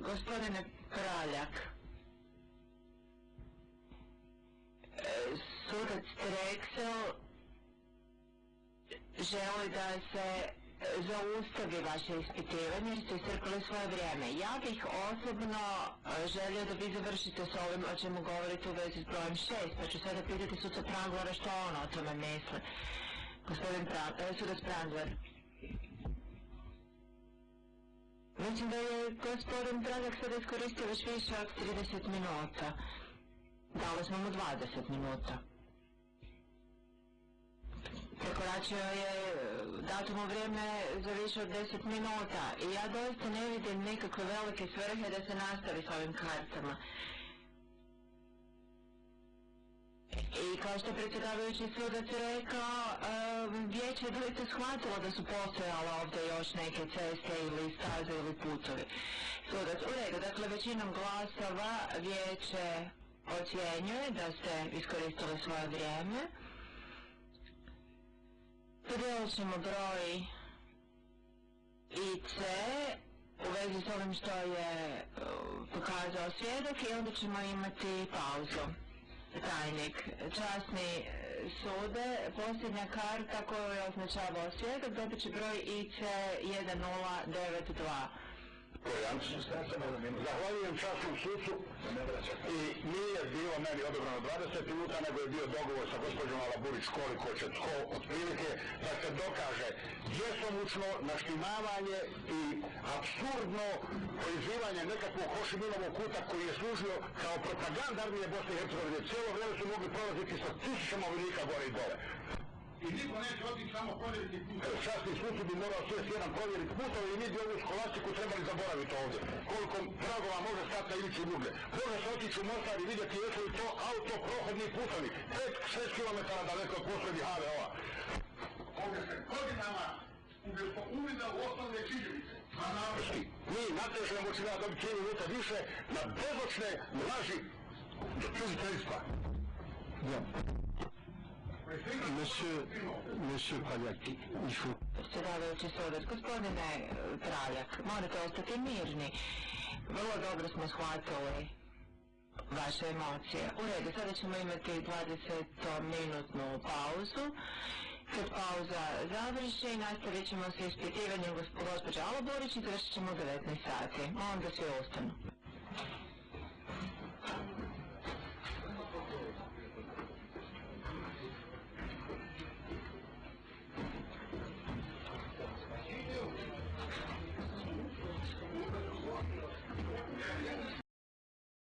Gospodine Praljak, sudac Drexel želi da se zaustavi vaše ispitivanje jer ste iscrpili svoje vrijeme. Ja bih osobno želio da vi završite s ovim o čemu govorite u vezi s brojem 6, pa ću sada pitati suca Pranglara što on o tome misli. Sudac Pranglar. Mislim da je gospodin Praljak sada iskoristio već više od 30 minuta. Dali smo mu 20 minuta. Prekoračio je datum u vrijeme za više od 10 minuta i ja doista ne vidim nikakve velike svrhe da se nastavi s ovim kartama. I kao što predsjedavajući sudac rekao, vijeće je doista shvatilo da su postojale ovdje još neke ceste ili staze ili putovi. Sudac, u redu, dakle većinom glasova vijeće ocjenjuje da ste iskoristili svoje vrijeme. Podijelit ćemo broj IC u vezi s ovim što je pokazao svjedok i onda ćemo imati pauzu. Tajnik, časni sude, posljednja karta koju je označavao svjedok dobit će broj IC 1092. Zahvaljujem časnom sucu i nije bilo meni odobrano 20 minuta, nego je bio dogovor sa gospođom Alaburić koliko će tko otprilike da se dokaže bjesomučno naštimavanje i apsurdno proizivanje nekakvog Hošiminovog kuta koji je služio kao propaganda armije Bosne i Hercegovine. Cijelo vrijeme su mogli prolaziti sa tisućama vojnika gore i dole. I niko neće otići samo provjeriti putove. Časni suci bi morao sjesti jedan provjeriti putove i mi bi ovu skolastiku trebali zaboraviti ovdje. Koliko pragova može stati na Ilici i Mugle. Može se otići u Mostar i vidjeti jesu li to autoprohodni putovi. 5-6 km daleko od postrojbi HVO-a. Ovdje se godinama umjesto uvida u osnovne činjenice. Mi natežemo ću ja dobiti 3 minuta više na bezočne laži do tužiteljstva. Monsieur Praljak, il faut... Predsjedavajući sudac, gospodine Praljak, morate ostati mirni. Vrlo dobro smo shvatili vaše emocije. U redu, sada ćemo imati 20-minutnu pauzu. Kad pauza završi, nastavit ćemo s ispitivanjem gospođe Alaburić i završit ćemo u 19 sati. Onda svi ostanu.